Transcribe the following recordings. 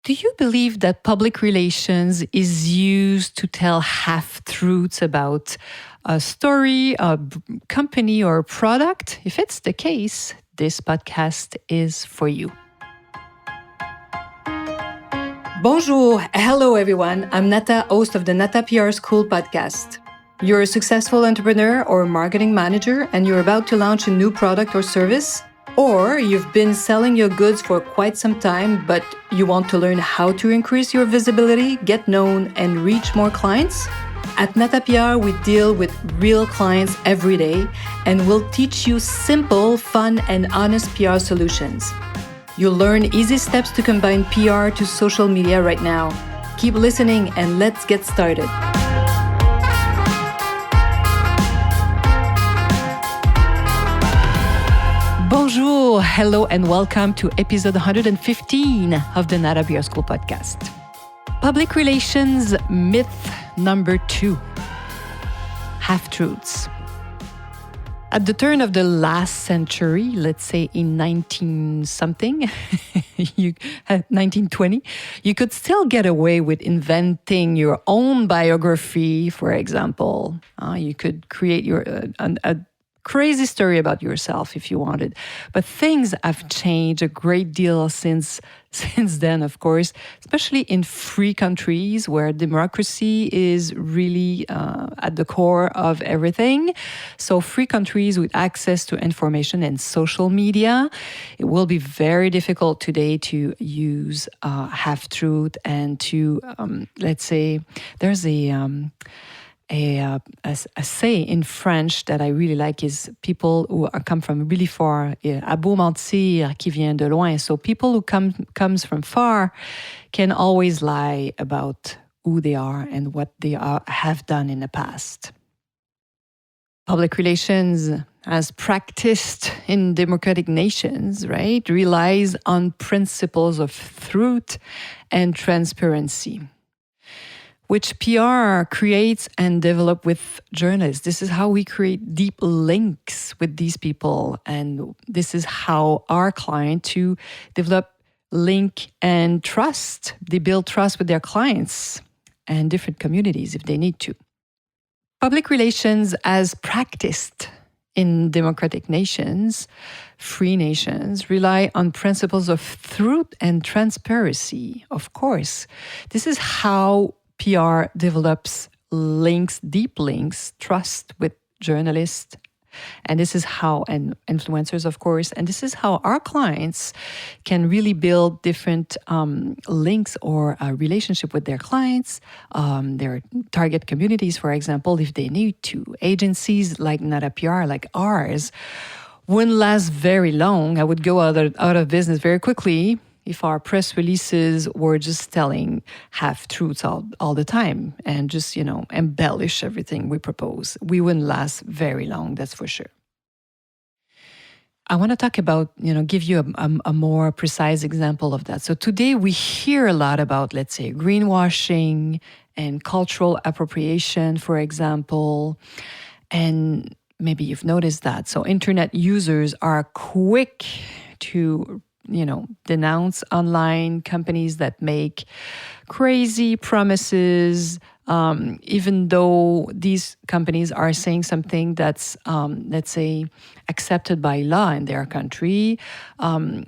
Do you believe that public relations is used to tell half-truths about a story, a company, or a product? If it's the case, this podcast is for you. Bonjour. Hello, everyone. I'm Nata, host of the Nata PR School podcast. You're a successful entrepreneur or marketing manager, and you're about to launch a new product or service? Or you've been selling your goods for quite some time, but you want to learn how to increase your visibility, get known, and reach more clients? At Nata PR, we deal with real clients every day, and we'll teach you simple, fun, and honest PR solutions. You'll learn easy steps to combine PR to social media right now. Keep listening and let's get started. Bonjour, hello, and welcome to episode 115 of the Nata PR School podcast. Public relations myth number 2, half-truths. At the turn of the last century, let's say in 19-something, 1920, you could still get away with inventing your own biography, for example. You could create a crazy story about yourself if you wanted. But things have changed a great deal since then, of course, especially in free countries where democracy is really at the core of everything. So free countries with access to information and social media, it will be very difficult today to use half-truth and to, let's say, there's a say in French that I really like is people who come from really far, à beau mentir qui vient de loin. So people who comes from far can always lie about who they are and what they have done in the past. Public relations, as practiced in democratic nations, right, relies on principles of truth and transparency, which PR creates and develops with journalists. This is how we create deep links with these people. And this is how our client to develop link and trust. They build trust with their clients and different communities if they need to. Public relations as practiced in democratic nations, free nations, rely on principles of truth and transparency, of course. This is how PR develops links, deep links, trust with journalists. And this is how, and influencers, of course, and this is how our clients can really build different links or a relationship with their clients, their target communities, for example, if they need to. Agencies like Nata PR, like ours, wouldn't last very long. I would go out of business very quickly if our press releases were just telling half-truths all the time and just, embellish everything we propose. We wouldn't last very long, that's for sure. I want to talk about, give you a more precise example of that. So today we hear a lot about, let's say, greenwashing and cultural appropriation, for example, and maybe you've noticed that. So internet users are quick to denounce online companies that make crazy promises, even though these companies are saying something that's, let's say, accepted by law in their country.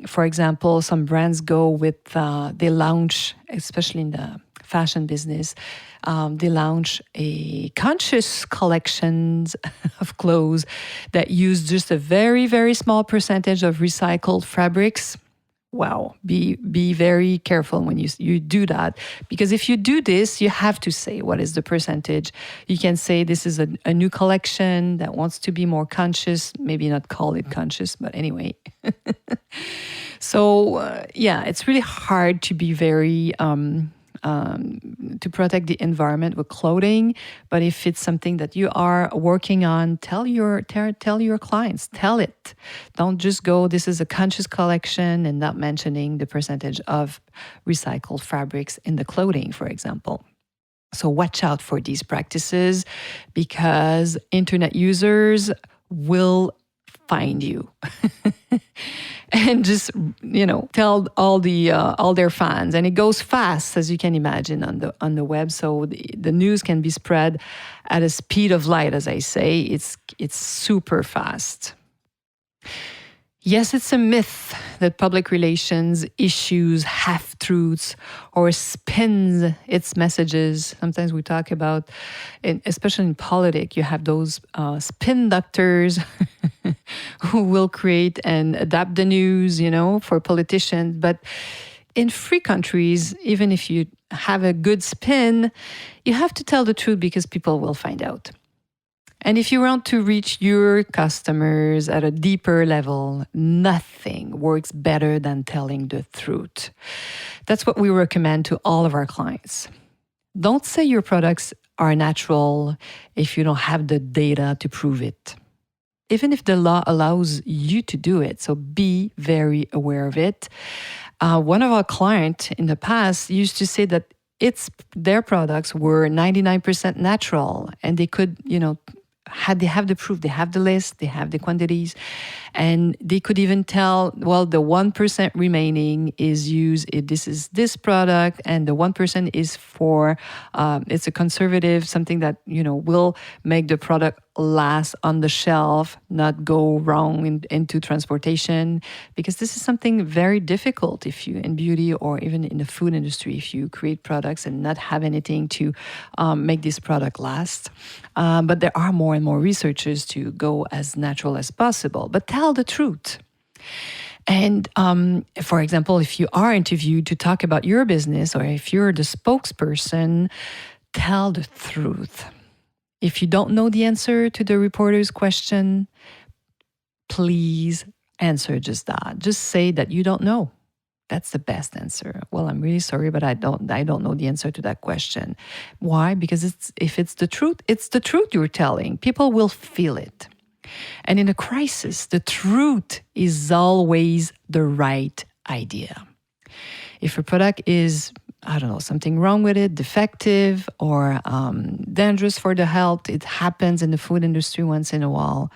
For example, some brands go with, they launch, especially in the fashion business, they launch a conscious collections of clothes that use just a very, very small percentage of recycled fabrics. Wow, be very careful when you do that, because if you do this, you have to say what is the percentage. You can say this is a new collection that wants to be more conscious, maybe not call it conscious, but anyway. So it's really hard to be very to protect the environment with clothing. But if it's something that you are working on, tell your clients, tell it. Don't just go, this is a conscious collection, and not mentioning the percentage of recycled fabrics in the clothing, for example. So watch out for these practices, because internet users will find you. and just tell all their fans, and it goes fast, as you can imagine, on the web. So the news can be spread at a speed of light, as I say. It's super fast. Yes, it's a myth that public relations issues half-truths or spins its messages. Sometimes we talk about, especially in politics, you have those spin doctors who will create and adapt the news, for politicians. But in free countries, even if you have a good spin, you have to tell the truth because people will find out. And if you want to reach your customers at a deeper level, nothing works better than telling the truth. That's what we recommend to all of our clients. Don't say your products are natural if you don't have the data to prove it, even if the law allows you to do it. So be very aware of it. One of our clients in the past used to say that their products were 99% natural, and they could, they have the proof, they have the list, they have the quantities, and they could even tell, well, the 1% remaining is used, this is this product, and the 1% is for, it's a conservative, something that, will make the product last on the shelf, not go wrong into transportation, because this is something very difficult if you, in beauty or even in the food industry, if you create products and not have anything to make this product last. But there are more and more researchers to go as natural as possible, but tell the truth. And for example, if you are interviewed to talk about your business, or if you're the spokesperson, tell the truth. If you don't know the answer to the reporter's question, please answer just that. Just say that you don't know. That's the best answer. Well, I'm really sorry, but I don't know the answer to that question. Why? Because if it's the truth you're telling. People will feel it. And in a crisis, the truth is always the right idea. If a product is, something wrong with it, defective, or dangerous for the health, it happens in the food industry once in a while.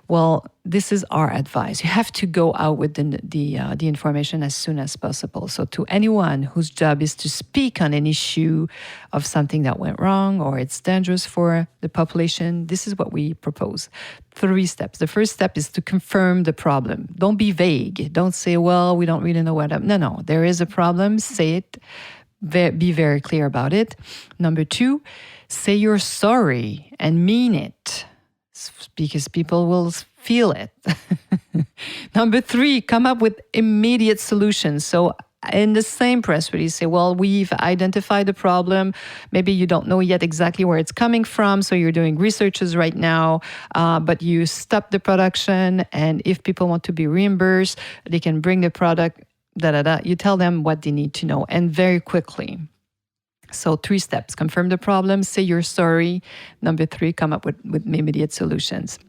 Well, this is our advice. You have to go out with the information as soon as possible. So to anyone whose job is to speak on an issue of something that went wrong or it's dangerous for the population, this is what we propose. 3 steps. The first step is to confirm the problem. Don't be vague. Don't say, well, we don't really know what happened. No, there is a problem. Say it. Be very clear about it. Number 2, say you're sorry and mean it, because people will feel it. Number 3, come up with immediate solutions. So in the same press release, say, well, we've identified the problem. Maybe you don't know yet exactly where it's coming from, so you're doing researches right now, but you stop the production, and if people want to be reimbursed, they can bring the product, You tell them what they need to know, and very quickly. So 3 steps: confirm the problem, say you're sorry. Number 3, come up with immediate solutions.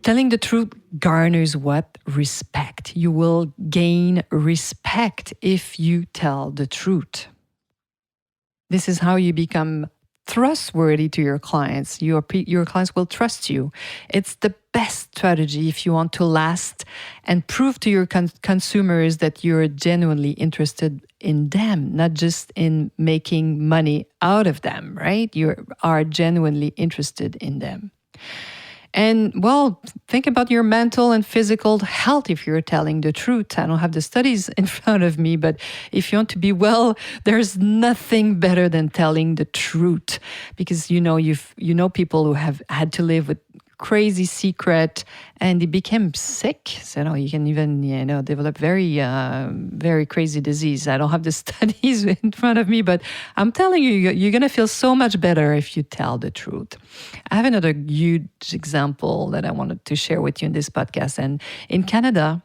Telling the truth garners what? Respect. You will gain respect if you tell the truth. This is how you become trustworthy to your clients. Your clients will trust you. It's the best strategy if you want to last and prove to your consumers that you're genuinely interested in them, not just in making money out of them, right? You are genuinely interested in them. And, well, think about your mental and physical health if you're telling the truth. I don't have the studies in front of me, but if you want to be well, there's nothing better than telling the truth, because people who have had to live with crazy secret and they became sick. So you can even develop very very crazy disease. I don't have the studies in front of me, but I'm telling you, you're gonna feel so much better if you tell the truth. I have another huge example that I wanted to share with you in this podcast. And in Canada,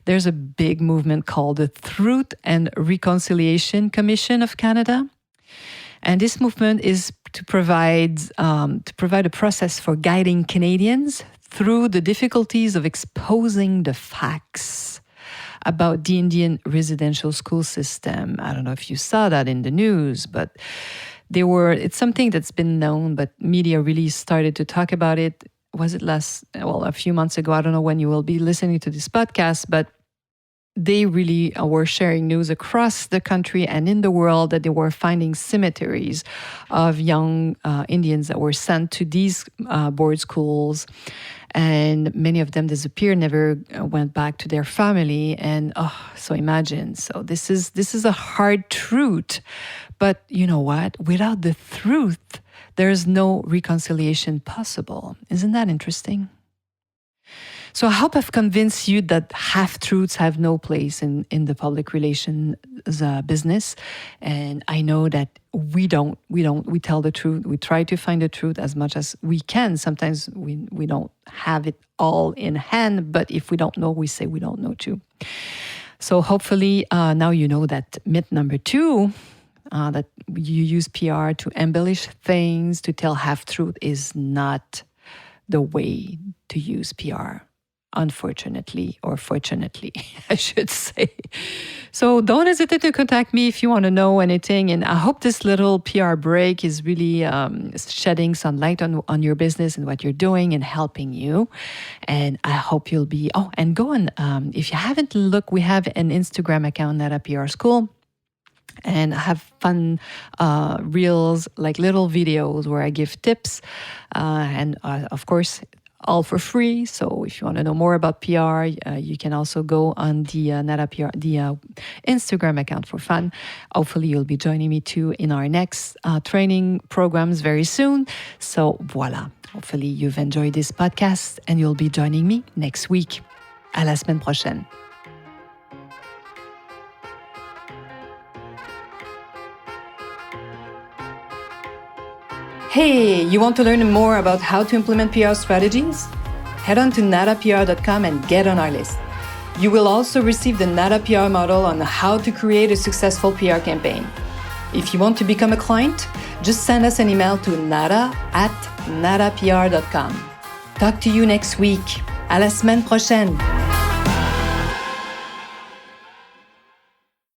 there's a big movement called the Truth and Reconciliation Commission of Canada. And this movement is to provide a process for guiding Canadians through the difficulties of exposing the facts about the Indian residential school system. I don't know if you saw that in the news, but it's something that's been known, but media really started to talk about it was it a few months ago? I don't know when you will be listening to this podcast, but they really were sharing news across the country and in the world that they were finding cemeteries of young Indians that were sent to these board schools. And many of them disappeared, never went back to their family. And so imagine. So this is a hard truth. But you know what? Without the truth, there's no reconciliation possible. Isn't that interesting? So I hope I've convinced you that half-truths have no place in the public relations business. And I know that we tell the truth. We try to find the truth as much as we can. Sometimes we don't have it all in hand, but if we don't know, we say we don't know too. So hopefully now you know that myth number 2, that you use PR to embellish things, to tell half-truth is not the way to use PR. Unfortunately, or fortunately, I should say. So don't hesitate to contact me if you want to know anything. And I hope this little PR break is really shedding some light on your business and what you're doing and helping you. And I hope you'll be, and go on, if you haven't looked, we have an Instagram account, Nata PR School. And have fun reels, like little videos where I give tips. And of course, all for free. So if you want to know more about PR, you can also go on the Nata PR, the Instagram account for fun. Hopefully, you'll be joining me too in our next training programs very soon. So voila. Hopefully, you've enjoyed this podcast and you'll be joining me next week. À la semaine prochaine. Hey, you want to learn more about how to implement PR strategies? Head on to natapr.com and get on our list. You will also receive the Nata PR model on how to create a successful PR campaign. If you want to become a client, just send us an email to nata@natapr.com. Talk to you next week. À la semaine prochaine.